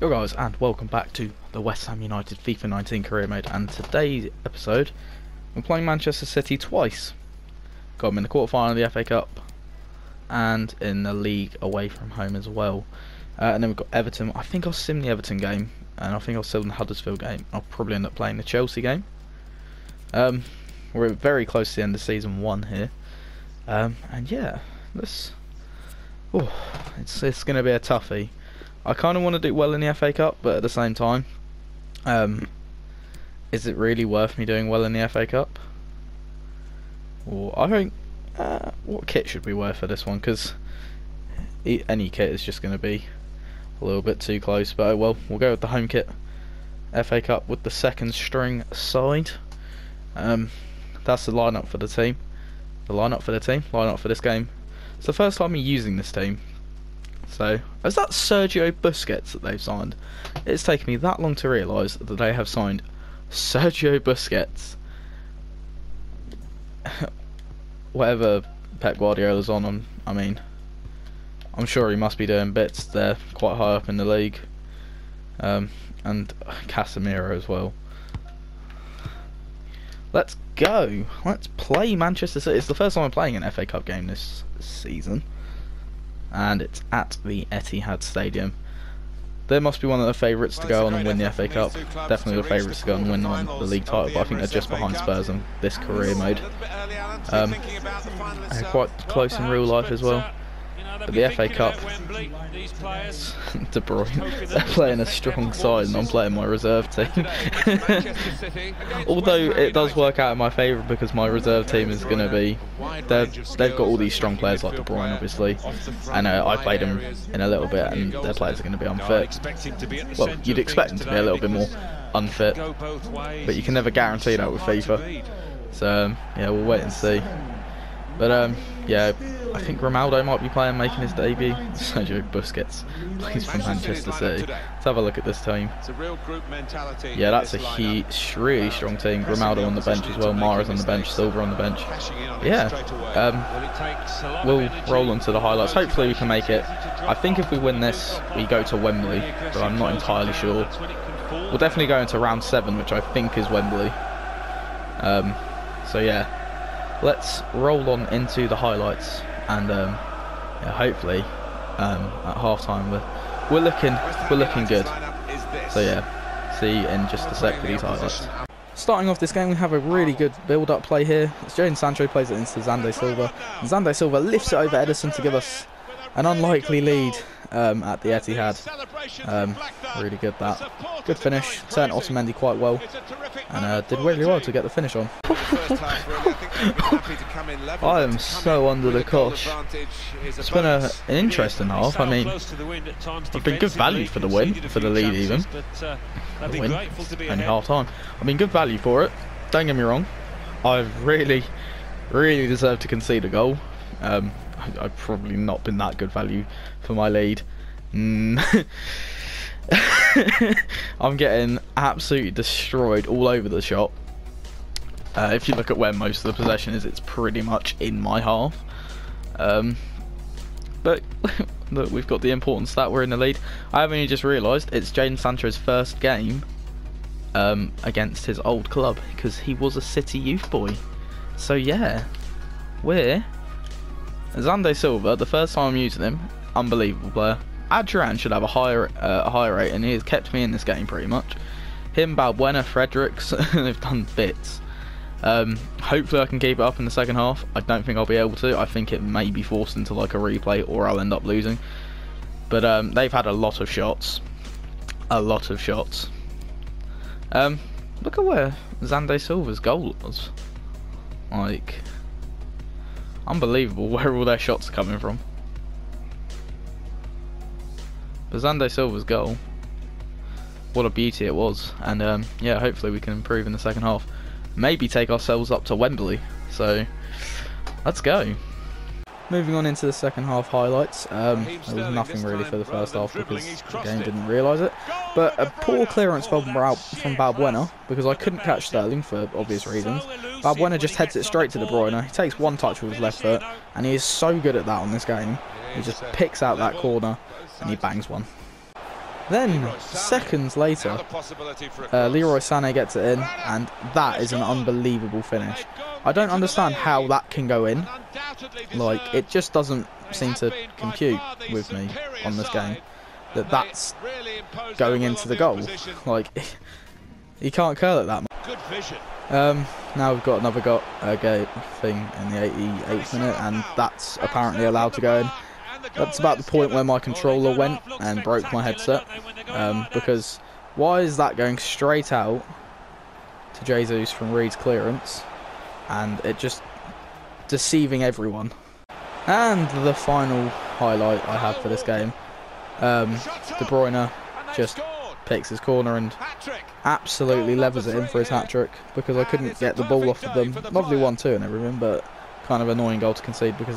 Hello guys, and welcome back to the West Ham United FIFA 19 career mode. And today's episode, we're playing Manchester City twice. Got them in the quarterfinal of the FA Cup and in the league away from home as well. And then we've got Everton. I think I'll sim the Everton game, and I think I'll sim the Huddersfield game. I'll probably end up playing the Chelsea game. We're very close to the end of season 1 here, and yeah, it's going to be a toughie. I kind of want to do well in the FA Cup, but at the same time, is it really worth me doing well in the FA Cup? Or I think, what kit should be worth for this one? Because any kit is just going to be a little bit too close. But well, we'll go with the home kit. FA Cup with the second string side. That's the lineup for the team. Lineup for this game. It's the first time I'm using this team. So, is that Sergio Busquets that they've signed? It's taken me that long to realise that they have signed Sergio Busquets. Whatever Pep Guardiola's on, I mean, I'm sure he must be doing bits there, quite high up in the league. And Casemiro as well. Let's go. Let's play Manchester City. It's the first time I'm playing an FA Cup game this season. And it's at the Etihad Stadium. They must be one of the favourites to go on and win the FA Cup. Definitely the favourites to go and win on the league title, but I think they're just behind Spurs in this career mode. Quite close in real life as well. But the FA Cup, De Bruyne, they're playing a strong side and I'm playing my reserve team. Although it does work out in my favour because my reserve team is going to be, they've got all these strong players like De Bruyne obviously, and I played them in a little bit and their players are going to be unfit. Well, you'd expect them to be a little bit more unfit, but you can never guarantee that with FIFA. So yeah, we'll wait and see. But yeah, I think Ronaldo might be playing, making his debut. Sergio Busquets plays for Manchester City. Let's have a look at this team. Yeah, that's a really strong team. Ronaldo on the bench as well, Mahrez on the bench, Silva on the bench. Yeah, we'll roll on to the highlights. Hopefully we can make it. I think if we win this, we go to Wembley, but I'm not entirely sure. We'll definitely go into round 7, which I think is Wembley. So yeah. Let's roll on into the highlights, and yeah, hopefully at half time we're looking good. So yeah, see you in just a sec for these highlights. Starting off this game, we have a really good build-up play here. As Jadon Sancho plays it into Xande Silva. Xande Silva lifts it over Ederson to give us an unlikely lead at the Etihad. Really good that. Good finish. Turned Otamendi quite well, and did really well to get the finish on. I am so under the cosh. It's been an interesting half. I mean, it's been good value for the win, for the lead even. The win, only half time. I mean, good value for it. Don't get me wrong. I've really deserved to concede a goal. I've probably not been that good value for my lead. I'm getting absolutely destroyed all over the shop. If you look at where most of the possession is, it's pretty much in my half. But look, we've got the important stat, we're in the lead. I have only just realised it's Jadon Sancho's first game against his old club, because he was a City youth boy. So yeah, we're Xande Silva, the first time I'm using him, unbelievable player. Adrian should have a higher rate, and he has kept me in this game pretty much. Him, Balbuena, Fredericks, they've done bits. Hopefully I can keep it up in the second half. I don't think I'll be able to. I think it may be forced into like a replay, or I'll end up losing. But they've had a lot of shots. Look at where Xande Silva's goal was. Like, unbelievable where all their shots are coming from. But Xande Silva's goal, what a beauty it was. And yeah, hopefully we can improve in the second half. Maybe take ourselves up to Wembley. So let's go. Moving on into the second half highlights. There was nothing really for the first half because the game didn't realise it. But a poor clearance from Balbuena, because I couldn't catch Sterling for obvious reasons. Balbuena just heads it straight to De Bruyne. He takes one touch with his left foot, and he is so good at that on this game. He just picks out that corner and he bangs one. Then, seconds later, Leroy Sané gets it in, and that is an unbelievable finish. I don't understand how that can go in. Like, it just doesn't seem to compute with me on this game that that's going into the goal. Like, he can't curl it that much. Now we've got another thing in the 88th minute, and that's apparently allowed to go in. That's about the point where my controller went and broke my headset, because why is that going straight out to Jesus from Reed's clearance, and it just deceiving everyone. And the final highlight I have for this game, De Bruyne just picks his corner and absolutely levers it in for his hat-trick, because I couldn't get the ball off of them. Lovely 1-2 and everything, but kind of annoying goal to concede because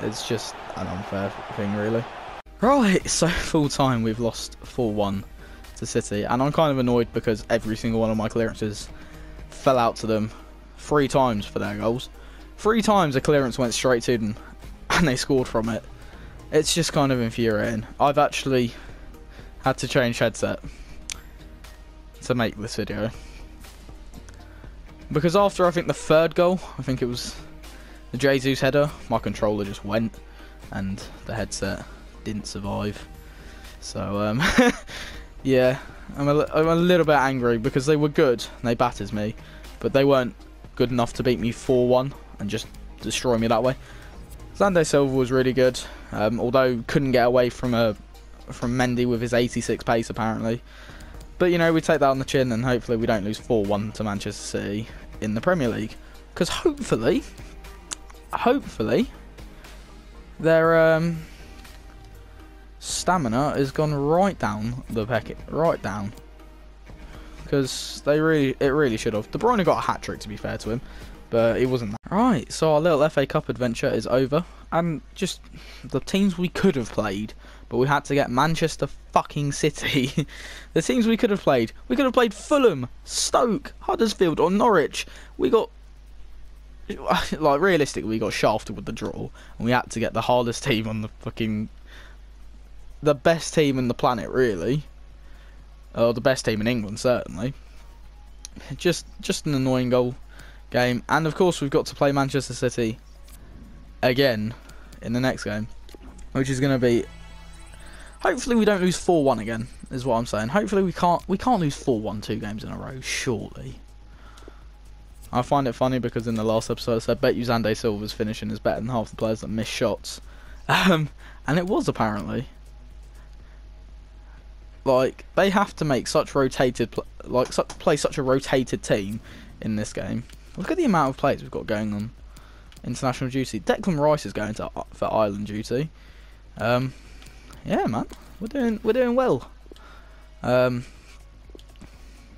it's just an unfair thing, really. Right, so full time we've lost 4-1 to City, and I'm kind of annoyed because every single one of my clearances fell out to them 3 times for their goals. 3 times a clearance went straight to them and they scored from it. It's just kind of infuriating. I've actually had to change headset to make this video, because after I think the 3rd goal, I think it was the Jesus header, my controller just went and the headset didn't survive. So yeah, I'm a little bit angry because they were good and they battered me, but they weren't good enough to beat me 4-1 and just destroy me that way. Xande Silva was really good, although couldn't get away from Mendy with his 86 pace apparently. But you know, we take that on the chin, and hopefully we don't lose 4-1 to Manchester City in the Premier League, because hopefully their stamina has gone right down the packet, right down, because it really should have. De Bruyne got a hat-trick, to be fair to him, but it wasn't that. Right, so our little FA Cup adventure is over, and just the teams we could have played, but we had to get Manchester fucking City. The teams we could have played Fulham, Stoke, Huddersfield or Norwich. We got, like, realistically, we got shafted with the draw, and we had to get the hardest team on the best team in the planet, really, or the best team in England, certainly. Just an annoying goal game, and of course we've got to play Manchester City again in the next game, which is going to be, hopefully we don't lose 4-1 again, is what I'm saying. Hopefully we can't lose 4-1 2 games in a row, surely. I find it funny because in the last episode I said, bet you Xande Silva's finishing is better than half the players that miss shots. And it was, apparently. Like, they have to make such rotated, play such a rotated team in this game. Look at the amount of players we've got going on international duty. Declan Rice is going for Ireland duty. Yeah, man, we're doing well. We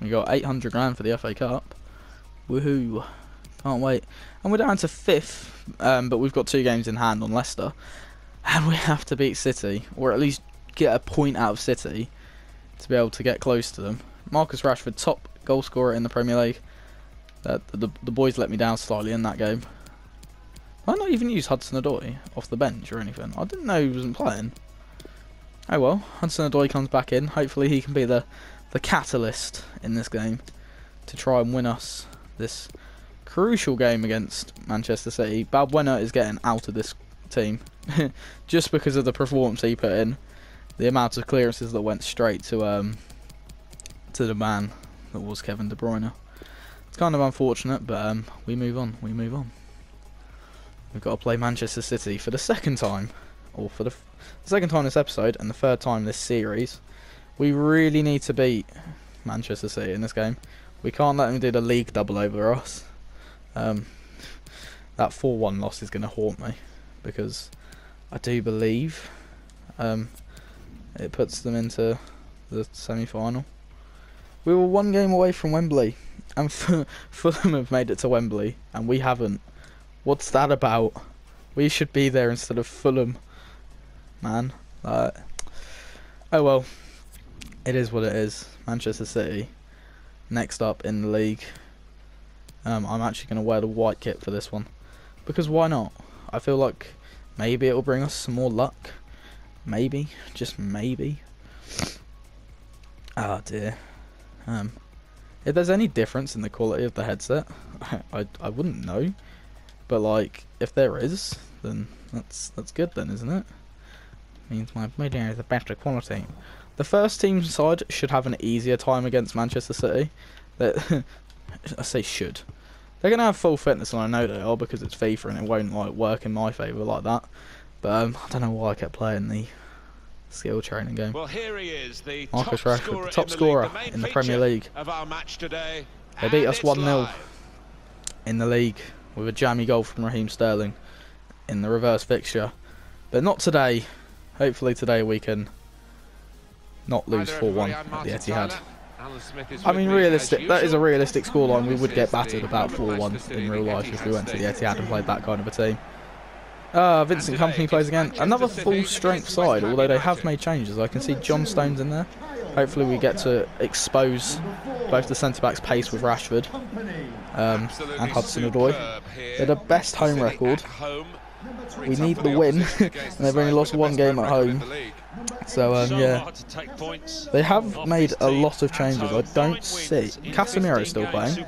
got 800 grand for the FA Cup. Woohoo! Can't wait. And we're down to 5th, but we've got 2 games in hand on Leicester, and we have to beat City, or at least get a point out of City to be able to get close to them. Marcus Rashford, top goal scorer in the Premier League. The boys let me down slightly in that game. Why not even use Hudson-Odoi off the bench or anything? I didn't know he wasn't playing. Oh well, Hudson-Odoi comes back in. Hopefully he can be the catalyst in this game to try and win us this crucial game against Manchester City. Balbuena is getting out of this team just because of the performance he put in. The amount of clearances that went straight to the man that was Kevin De Bruyne. It's kind of unfortunate, but we move on. We've got to play Manchester City for the 2nd time, or for the 2nd time this episode and the 3rd time this series. We really need to beat Manchester City in this game. We can't let them do the league double over us. That 4-1 loss is going to haunt me, because I do believe it puts them into the semi-final. We were 1 game away from Wembley, and Fulham have made it to Wembley, and we haven't. What's that about? We should be there instead of Fulham, man. Oh well, it is what it is. Manchester City, next up in the league. I'm actually going to wear the white kit for this one, because why not? I feel like maybe it will bring us some more luck. Maybe, just maybe. Oh dear. If there's any difference in the quality of the headset, I wouldn't know. But like, if there is, then that's good then, isn't it? Means my media is the better quality. The first team side should have an easier time against Manchester City. That I say should. They're gonna have full fitness, and I know they are because it's FIFA and it won't like work in my favour like that. But I don't know why I kept playing the skill training game. Well, here he is, the Marcus Rashford, the top scorer in the Premier League. Of our match today. They beat us 1-0 in the league with a jammy goal from Raheem Sterling in the reverse fixture. But not today. Hopefully today we can not lose 4-1 at the Etihad. I mean, that is a realistic scoreline. We would get battered about 4-1 in real life if we went to the Etihad and played that kind of a team. Vincent Kompany plays again. Another full-strength side, although they have made changes. I can see John Stones in there. Hopefully we get to expose both the centre-backs' pace with Rashford and Hudson-Odoi. They're the best home record. We need the win, and they've only lost one game at home. So, yeah. They have made a lot of changes. I don't see... Casemiro's still playing.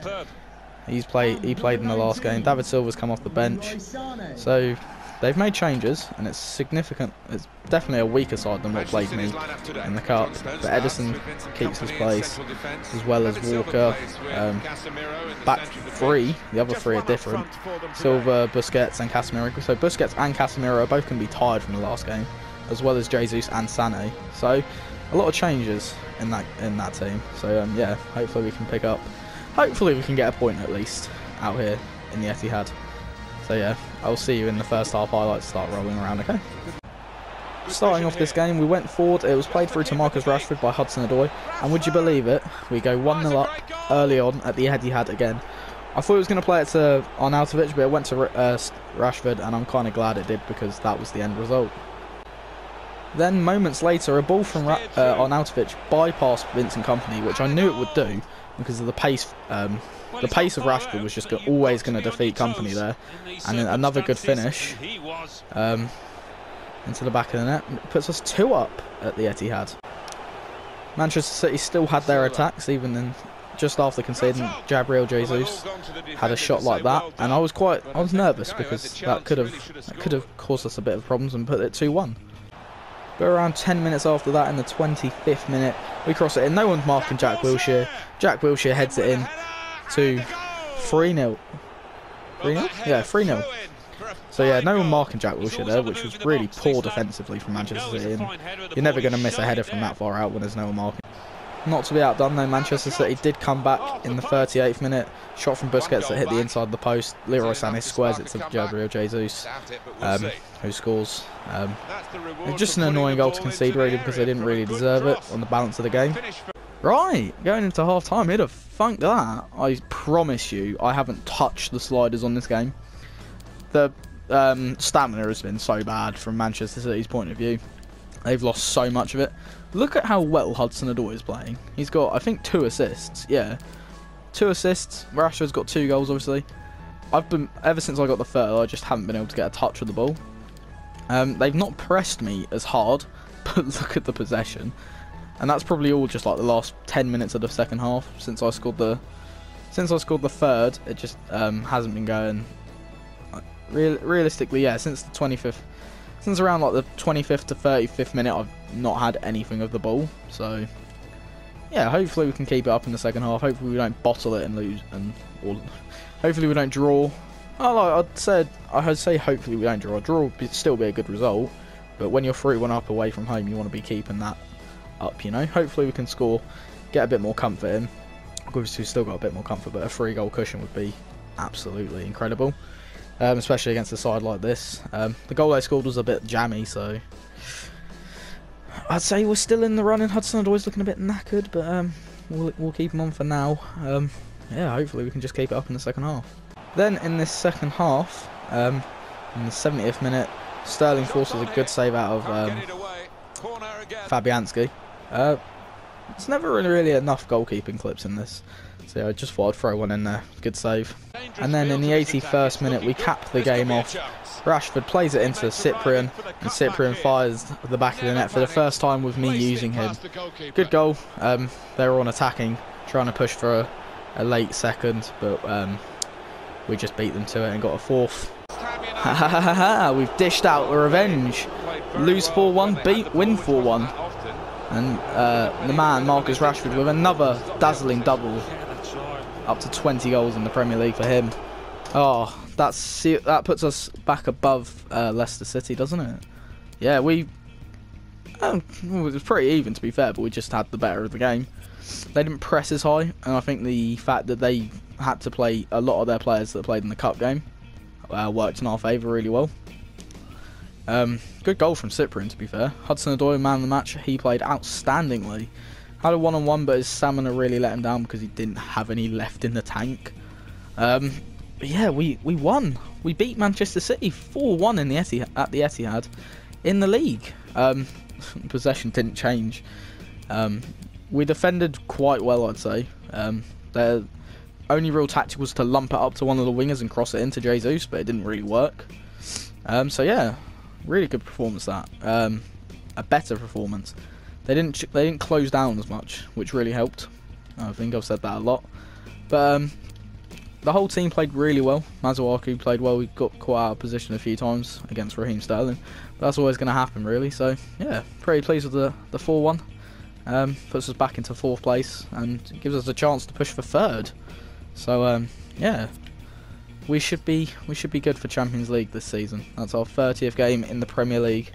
He played in the last game. David Silva's come off the bench. So... they've made changes, and it's significant. It's definitely a weaker side than what played me in the cup. But Edison keeps his place, as well as Walker. Back three, the other three are different. Silva, Busquets, and Casemiro. So Busquets and Casemiro are both going to be tired from the last game, as well as Jesus and Sané. So a lot of changes in that team. So yeah, hopefully we can pick up. Hopefully we can get a point at least out here in the Etihad. So yeah, I'll see you in the first half highlights start rolling around, okay? Starting off this game, we went forward. It was played through to Marcus Rashford by Hudson-Odoi. And would you believe it, we go 1-0 up early on at the Etihad again. I thought it was going to play it to Arnautovic, but it went to Rashford, and I'm kind of glad it did because that was the end result. Then, moments later, a ball from Arnautovic bypassed Vincent Kompany, which I knew it would do because of the pace. The pace of Rashford was just always going to defeat Kompany there. And then another good finish into the back of the net. It puts us 2 up at the Etihad. Manchester City still had their attacks, even then just after conceding. Gabriel Jesus had a shot like that, and I was nervous because that could have caused us a bit of problems and put it 2-1. But around 10 minutes after that, in the 25th minute, we cross it in. No one's marking Jack Wilshere. Jack Wilshere heads it in to 3-0. 3-0? Yeah, 3-0. So yeah, no one marking Jack Wilshere there, which was really poor defensively from Manchester City. And you're never going to miss a header from that far out when there's no one marking. Not to be outdone though, Manchester City did come back in the 38th minute. Shot from Busquets that hit the inside of the post. Leroy Sané squares it to Gabriel Jesus, who scores. It's just an annoying goal to concede really because they didn't really deserve it on the balance of the game. Right, going into half time, he'd have funked that. I promise you, I haven't touched the sliders on this game. The stamina has been so bad from Manchester City's point of view. They've lost so much of it. Look at how well Hudson-Odoi is playing. He's got, I think, 2 assists. Yeah, 2 assists. Rashford's got 2 goals, obviously. Ever since I got the third, I just haven't been able to get a touch with the ball. They've not pressed me as hard, but look at the possession. And that's probably all just like the last 10 minutes of the second half. Since I scored the third, it just hasn't been going. Realistically, yeah, since the 25th. Since around like the 25th to 35th minute, I've not had anything of the ball. So, yeah, hopefully we can keep it up in the second half. Hopefully we don't bottle it and lose, or hopefully we don't draw. I'd say hopefully we don't draw. A draw would still be a good result, but when you're 3-1 up away from home, you want to be keeping that up, you know. Hopefully we can score, get a bit more comfort in. Obviously we've still got a bit more comfort, but a 3-goal cushion would be absolutely incredible. Especially against a side like this. The goal they scored was a bit jammy, so I'd say we're still in the running. Hudson-Odoi's looking a bit knackered, but we'll keep him on for now. Yeah, hopefully we can just keep it up in the second half. Then in this second half, in the 70th minute, Sterling forces a good save out of Fabianski. It's never really enough goalkeeping clips in this. So yeah, I just thought I'd throw one in there. Good save. And then in the 81st minute, we cap the game off. Rashford plays it into Cyprian, and Cyprian fires the back of the net for the first time with me using him. Good goal. They were on attacking, trying to push for a late second, but we just beat them to it and got a fourth. We've dished out the revenge. Lose 4-1, win 4-1. And the man, Marcus Rashford, with another dazzling double. Up to 20 goals in the Premier League for him. Oh, that puts us back above Leicester City, doesn't it? Yeah, it was pretty even, to be fair, but we just had the better of the game. They didn't press as high, and I think the fact that they had to play a lot of their players that played in the cup game worked in our favour really well. Good goal from Cyprian, to be fair. Hudson-Odoi, man of the match. He played outstandingly. Had a one-on-one, but his stamina really let him down because he didn't have any left in the tank. But yeah, we won. We beat Manchester City 4-1 in the at the Etihad in the league. Possession didn't change. We defended quite well, I'd say. Their only real tactic was to lump it up to one of the wingers and cross it into Jesus, but it didn't really work. So yeah, really good performance that. A better performance. They didn't close down as much, which really helped. I think I've said that a lot. But the whole team played really well. Masuaku played well. We got caught out of position a few times against Raheem Sterling. But that's always going to happen, really. So yeah, pretty pleased with the 4-1. Puts us back into 4th place and gives us a chance to push for 3rd. So yeah, we should be good for Champions League this season. That's our 30th game in the Premier League,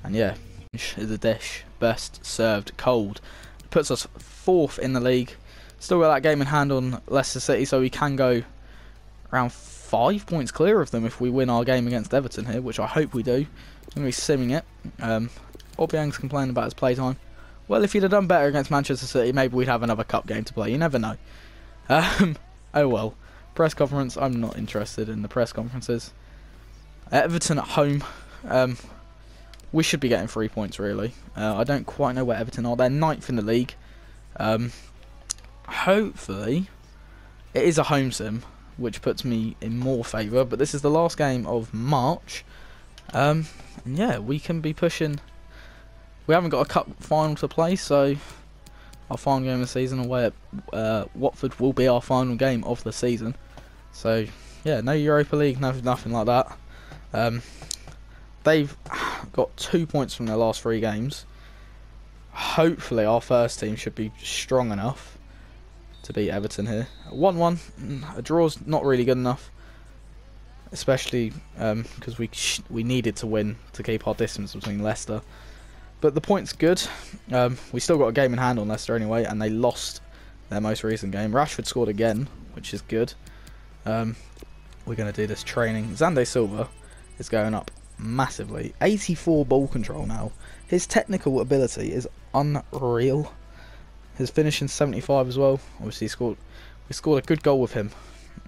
and yeah, is a dish best served cold. Puts us 4th in the league. Still got that game in hand on Leicester City, so we can go around 5 points clear of them if we win our game against Everton here, which I hope we do. I'm going to be simming it. Obiang's complaining about his playtime. Well, if he'd have done better against Manchester City, maybe we'd have another cup game to play. You never know. Oh well. Press conference. I'm not interested in the press conferences. Everton at home. We should be getting 3 points, really. I don't quite know where Everton are. They're 9th in the league. Hopefully, it is a home sim, which puts me in more favour. But this is the last game of March. And yeah, we can be pushing. We haven't got a cup final to play, so our final game of the season away at Watford will be our final game of the season. So yeah, no Europa League, nothing like that. They've got 2 points from their last 3 games. Hopefully our first team should be strong enough to beat Everton here. 1-1, a draw's not really good enough, especially because we needed to win to keep our distance between Leicester. But the point's good. We still got a game in hand on Leicester anyway, and they lost their most recent game. Rashford scored again, which is good. We're going to do this training. Xande Silva is going up massively. 84 ball control now. His technical ability is unreal. His finishing 75 as well. Obviously we scored a good goal with him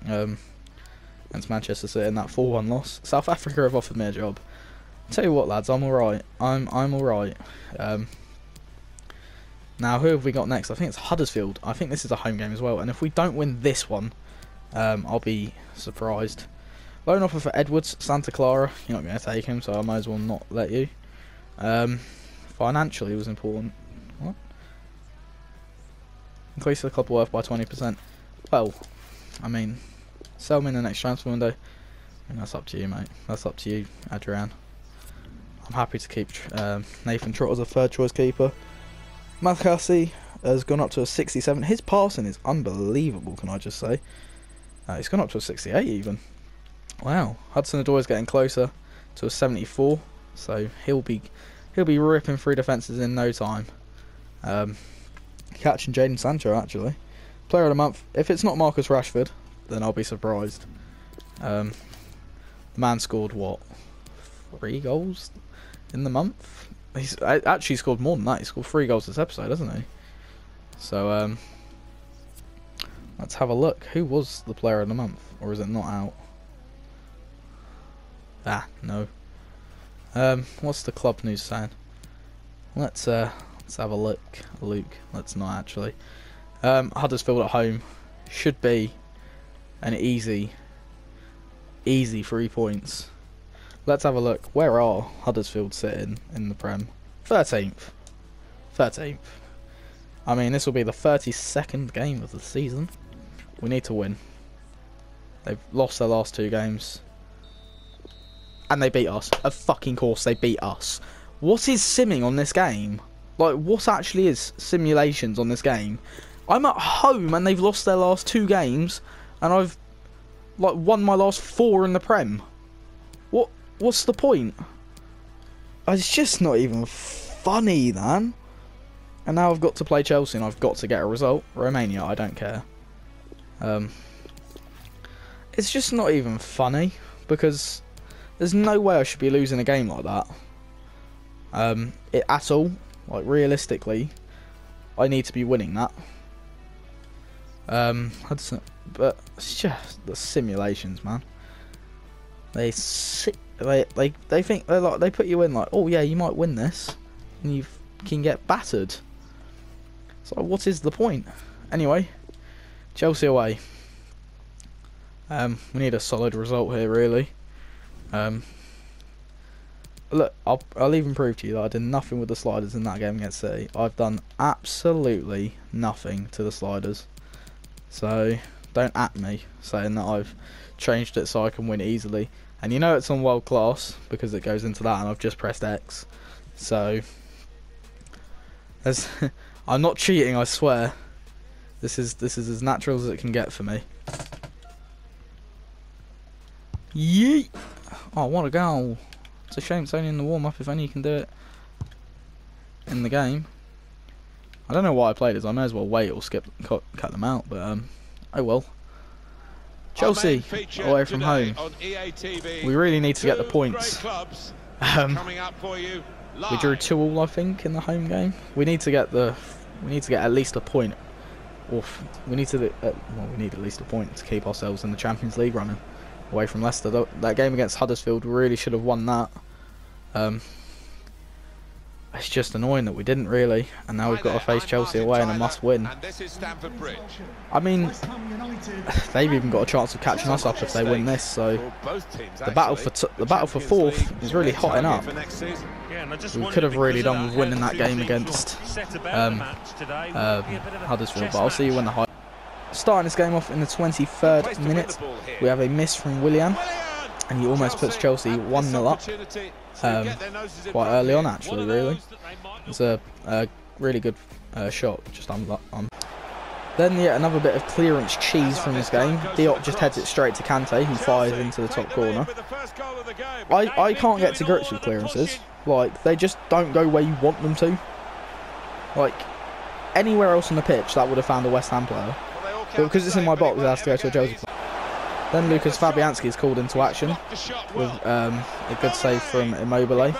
against Manchester City in that 4-1 loss. South Africa have offered me a job. Tell you what, lads, I'm alright. I'm alright. Now, who have we got next? I think it's Huddersfield. I think this is a home game as well. And if we don't win this one, I'll be surprised. Loan offer for Edwards, Santa Clara. You're not going to take him, so I might as well not let you. Financially, it was important. What? Increase the club worth by 20%. Well, I mean, sell me in the next transfer window. I mean, that's up to you, mate. That's up to you, Adrian. I'm happy to keep Nathan Trott as a 3rd choice keeper. Mathkasi has gone up to a 67. His passing is unbelievable, can I just say. He's gone up to a 68 even. Wow. Hudson-Odoi is getting closer to a 74, so he'll be ripping through defences in no time. Catching Jadon Sancho, actually. Player of the month. If it's not Marcus Rashford, then I'll be surprised. The man scored what? 3 goals in the month? He's actually scored more than that. He scored 3 goals this episode, hasn't he? So let's have a look. Who was the player of the month, or is it not out? Ah, no. What's the club news saying? Let's have a look, Luke. Let's not actually. Huddersfield at home. should be an easy 3 points. Let's have a look. Where are Huddersfield sitting in the Prem? 13th. 13th. I mean, this will be the 32nd game of the season. We need to win. They've lost their last 2 games. And they beat us. Of fucking course they beat us. What is simming on this game? Like, what actually is simulations on this game? I'm at home and they've lost their last 2 games. And I've, like, won my last 4 in the Prem. What's the point? It's just not even funny, man. And now I've got to play Chelsea and I've got to get a result. Romania, I don't care. It's just not even funny, because there's no way I should be losing a game like that. At all. Like, realistically, I need to be winning that. But it's just the simulations, man. They think they put you in like, oh yeah, you might win this, and you can get battered. So what is the point? Anyway, Chelsea away. We need a solid result here, really. Look, I'll even prove to you that I did nothing with the sliders in that game against City. I've done absolutely nothing to the sliders. So don't at me saying that I've changed it so I can win easily. And you know it's on world class because it goes into that, and I've just pressed X. So I'm not cheating, I swear. This is as natural as it can get for me. Yeet! Oh, what a goal! It's a shame it's only in the warm-up. If only you can do it in the game. I don't know why I played this. I may as well wait or cut them out. But oh well. Chelsea away from home. We really need to get the points. We drew 2-2, I think, in the home game. We need to get at least a point. Or we need at least a point to keep ourselves in the Champions League running. Away from Leicester. That game against Huddersfield, we really should have won that. It's just annoying that we didn't, really, and now we've got to face Chelsea away in a must-win. I mean, they've even got a chance of catching us up if they win this. So the battle for fourth is really hotting up. We could have really done with winning that game against Huddersfield, but I'll see you when the high. Starting this game off in the 23rd minute, we have a miss from Willian, and he almost puts Chelsea 1-0 up. Quite early on, actually, really. It's a really good shot, just Then yet another bit of clearance cheese from this game. Diop just heads it straight to Kante, who fires into the top corner. I can't get to grips with clearances. Like, they just don't go where you want them to. Like, anywhere else on the pitch, that would have found a West Ham player. But because it's in my box, it has to go to a Chelsea player. Then Lucas Fabianski is called into action with a good save from Immobile.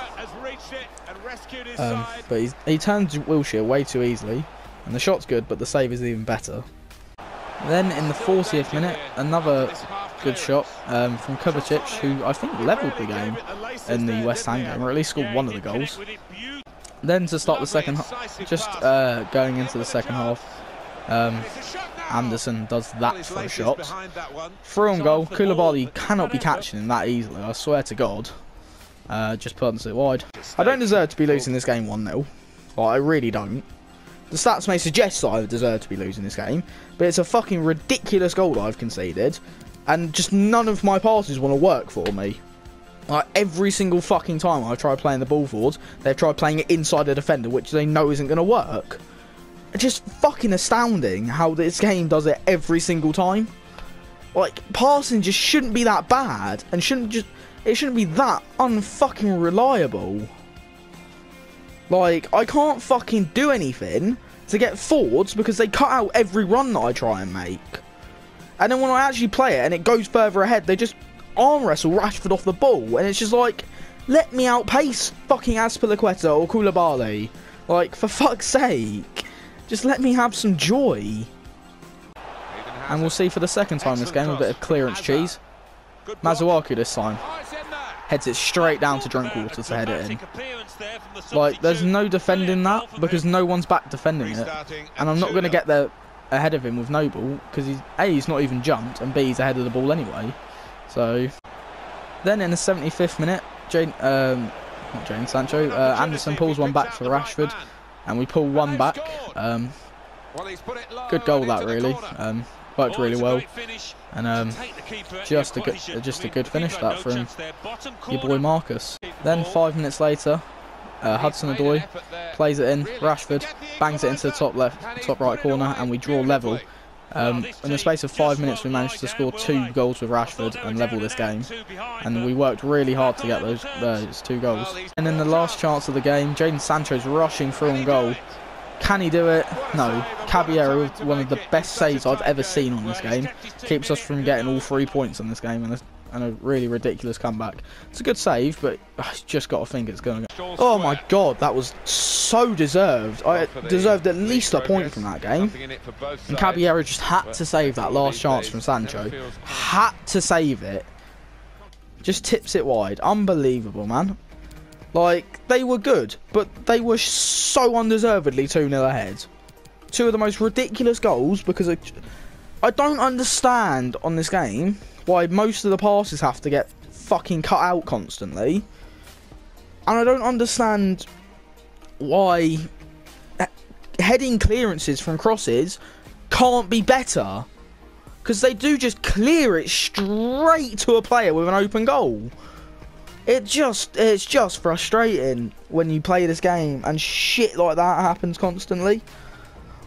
But he turns Wilshere way too easily, and the shot's good, but the save is even better. Then in the 40th minute, another good shot from Kovacic, who I think levelled the game in the West Ham game, or at least scored one of the goals. Then to start the second half, just going into the second half, Anderson does that for a shot. Through on goal. Koulibaly cannot be catching him that easily, I swear to God. Just punts it wide. I don't deserve to be losing this game 1-0. Like, I really don't. The stats may suggest that I deserve to be losing this game, but it's a fucking ridiculous goal that I've conceded, and just none of my passes want to work for me. Like, every single fucking time I've tried playing the ball forward, they've tried playing it inside the defender, which they know isn't going to work. It's just fucking astounding how this game does it every single time. Like, passing just shouldn't be that bad, and it shouldn't be that unfucking reliable. Like, I can't fucking do anything to get forwards because they cut out every run that I try and make. And then when I actually play it and it goes further ahead, they just arm wrestle Rashford off the ball. And it's just like, let me outpace fucking Azpilicueta or Koulibaly. Like, for fuck's sake. Just let me have some joy. And we'll see for the second time this game a bit of clearance cheese. Masuaku this time. Heads it straight down to Drinkwater to head it in. Like, there's no defending that because no one's back defending it. And I'm not going to get there ahead of him with no ball because he's not even jumped, and B, he's ahead of the ball anyway. So then in the 75th minute, not Jadon Sancho, Anderson pulls one back for Rashford, and we pull one back. Good goal that, really. Worked really well, and just a good finish that from your boy Marcus. Then 5 minutes later, Hudson-Odoi plays it in. Rashford bangs it into the top right corner, and we draw level. In the space of 5 minutes, we managed to score 2 goals with Rashford and level this game, and we worked really hard to get those 2 goals. And in the last chance of the game, Jadon Sancho's rushing through on goal. Can he do it? No. Caballero, with one of the best saves I've ever seen on this game, keeps us from getting all 3 points in this game, and a really ridiculous comeback. It's a good save, but I just got to think it's going to go. Oh my god, that was so deserved. I deserved at least a point from that game. And Caballero just had to save that last chance from Sancho. Had to save it. Just tips it wide. Unbelievable, man. Like, they were good, but they were so undeservedly 2-0 ahead. 2 of the most ridiculous goals, because I don't understand on this game why most of the passes have to get fucking cut out constantly. And I don't understand why heading clearances from crosses can't be better. Because they do just clear it straight to a player with an open goal. It's just frustrating when you play this game and shit like that happens constantly.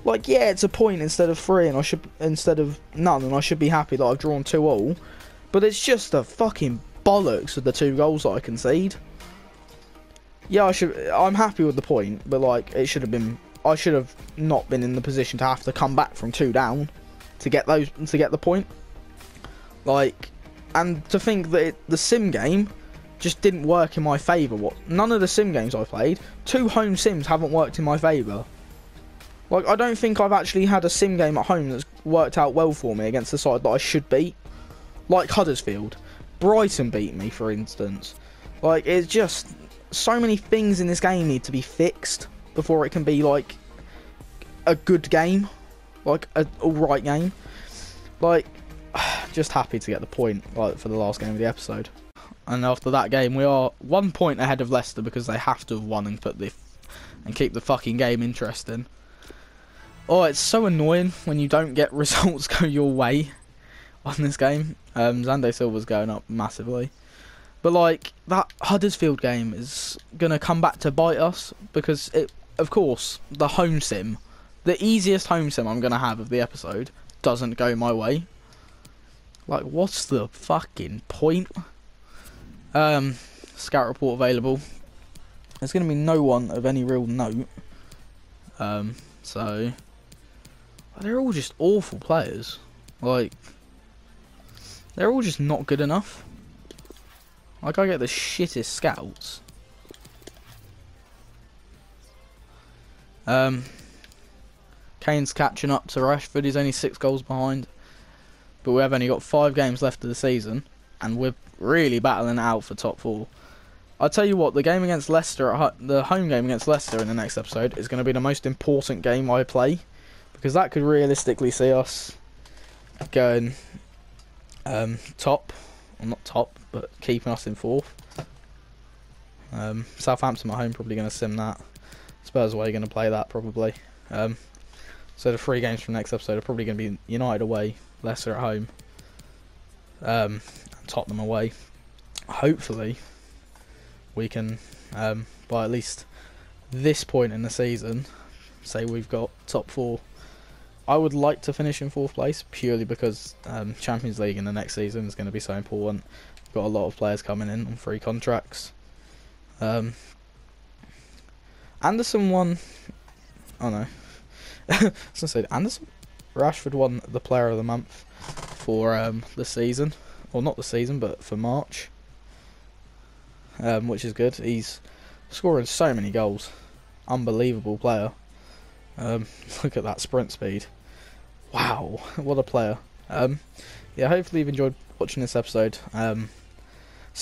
Like, yeah, it's a point instead of 3, and instead of none, and I should be happy that I've drawn 2-2. But it's just a fucking bollocks of the 2 goals that I concede. Yeah, I'm happy with the point, but like, I should have not been in the position to have to come back from 2 down to get the point. Like, and to think that the sim game just didn't work in my favour. None of the sim games I played, 2 home sims haven't worked in my favour. Like, I don't think I've actually had a sim game at home that's worked out well for me against the side that I should beat. Like Huddersfield. Brighton beat me, for instance. Like, it's just so many things in this game need to be fixed before it can be, like, a good game. Like, an alright game. Like, just happy to get the point, like, for the last game of the episode. And after that game, we are 1 point ahead of Leicester because they have to have won and keep the fucking game interesting. Oh, it's so annoying when you don't get results go your way on this game. Xande Silva's going up massively. But, like, that Huddersfield game is going to come back to bite us because, of course, the home sim, the easiest home sim I'm going to have of the episode, doesn't go my way. Like, what's the fucking point? Scout report available. There's going to be no one of any real note. So they're all just awful players. Like, they're all just not good enough. Like, I get the shittest scouts. Kane's catching up to Rashford. He's only 6 goals behind. But we have only got 5 games left of the season, and we're really battling it out for top 4. I'll tell you what, the game against Leicester, the home game against Leicester in the next episode is going to be the most important game I play, because that could realistically see us going top, well, not top, but keeping us in 4th. Southampton at home, probably going to sim that. Spurs away, going to play that probably. So the 3 games from next episode are probably going to be United away, Leicester at home, and Tottenham away. Hopefully we can, by at least this point in the season, say we've got top 4. I would like to finish in 4th place, purely because Champions League in the next season is going to be so important. We've got a lot of players coming in on free contracts. Anderson won... Oh no. I was going to say, Anderson? Rashford won the Player of the Month for the season. Or not the season, but for March. Which is good. He's scoring so many goals. Unbelievable player. Look at that sprint speed. Wow, what a player. Yeah, hopefully you've enjoyed watching this episode. Got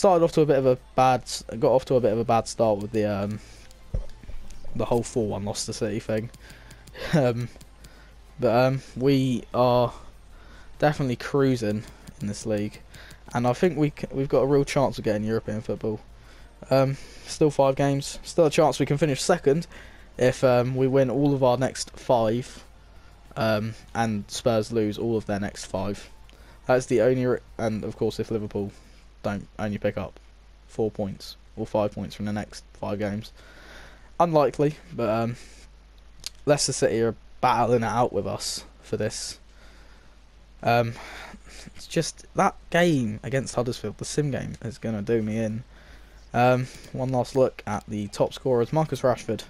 off to a bit of a bad start with the whole 4-1 loss to City thing. But we are definitely cruising in this league, and I think we've got a real chance of getting European football. Still 5 games, still a chance we can finish second if we win all of our next 5, and Spurs lose all of their next 5. That's the only, and of course if Liverpool don't only pick up 4 points or 5 points from the next 5 games. Unlikely, but Leicester City are battling it out with us for this. It's just that game against Huddersfield, the sim game, is going to do me in. One last look at the top scorers. Marcus Rashford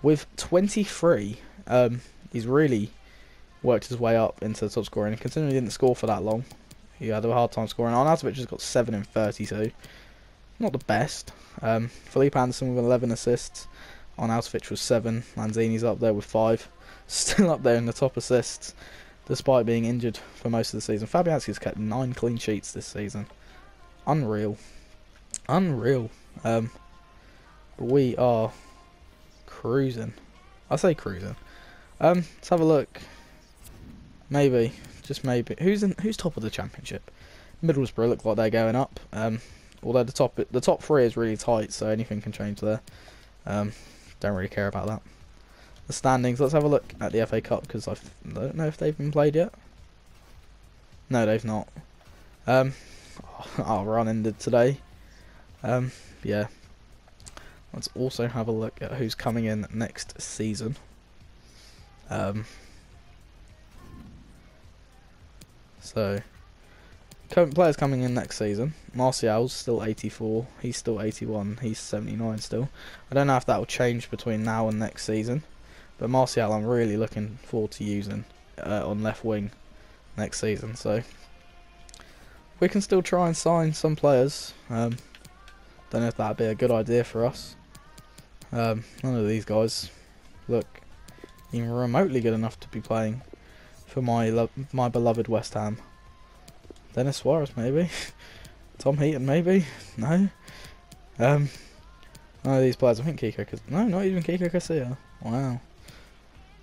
with 23. He's really worked his way up into the top scorer, and considering he didn't score for that long, he had a hard time scoring. Arnautovic has got 7 in 32. Not the best. Felipe Anderson with 11 assists. Arnautovic was 7. Lanzini's up there with 5. Still up there in the top assists, despite being injured for most of the season. Fabianski's kept 9 clean sheets this season. Unreal. Unreal. But we are cruising. I say cruising. Let's have a look. Maybe, just maybe. Who's top of the championship? Middlesbrough look like they're going up. Although the top 3 is really tight, so anything can change there. Don't really care about that. The standings. Let's have a look at the FA Cup, because I don't know if they've been played yet. No, they've not. Our run ended today. Yeah. Let's also have a look at who's coming in next season. So, current players coming in next season. Martial's still 84. He's still 81. He's 79 still. I don't know if that will change between now and next season. But Martial, I'm really looking forward to using on left wing next season. So, we can still try and sign some players. Don't know if that'd be a good idea for us. None of these guys look even remotely good enough to be playing for my beloved West Ham. Dennis Suarez maybe. Tom Heaton maybe. No. None of these players. I think no, not even Kiko Casilla. Wow.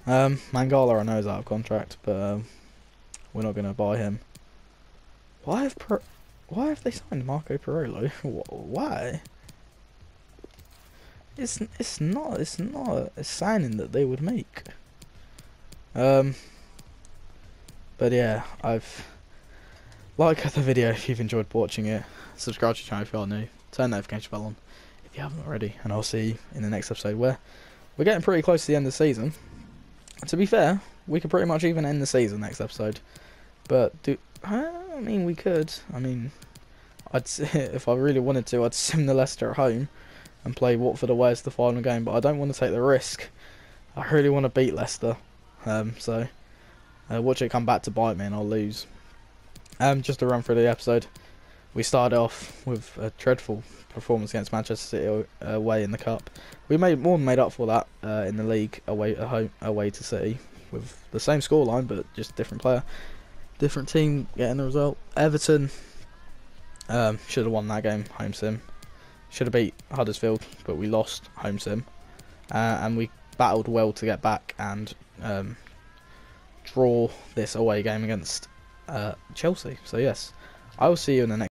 Mangala I know is out of contract, but we're not going to buy him. Why have they signed Marco Pirolo? Why? It's not a signing that they would make. But yeah, like the video if you've enjoyed watching it. Subscribe to the channel if you are new. Turn the notification bell on if you haven't already, and I'll see you in the next episode, where we're getting pretty close to the end of the season. To be fair, we could pretty much even end the season next episode. But I mean, we could. I mean, if I really wanted to, I'd sim the Leicester at home and play Watford away as the final game. But I don't want to take the risk. I really want to beat Leicester. So watch it come back to bite me, and I'll lose. Just to run through the episode, we started off with a dreadful performance against Manchester City away in the cup. We made up for that in the league away to City with the same scoreline, but just different player, different team getting the result. Everton should have won that game, home sim. Should have beat Huddersfield, but we lost, home sim. And we battled well to get back and draw this away game against Chelsea. So yes, I will see you in the next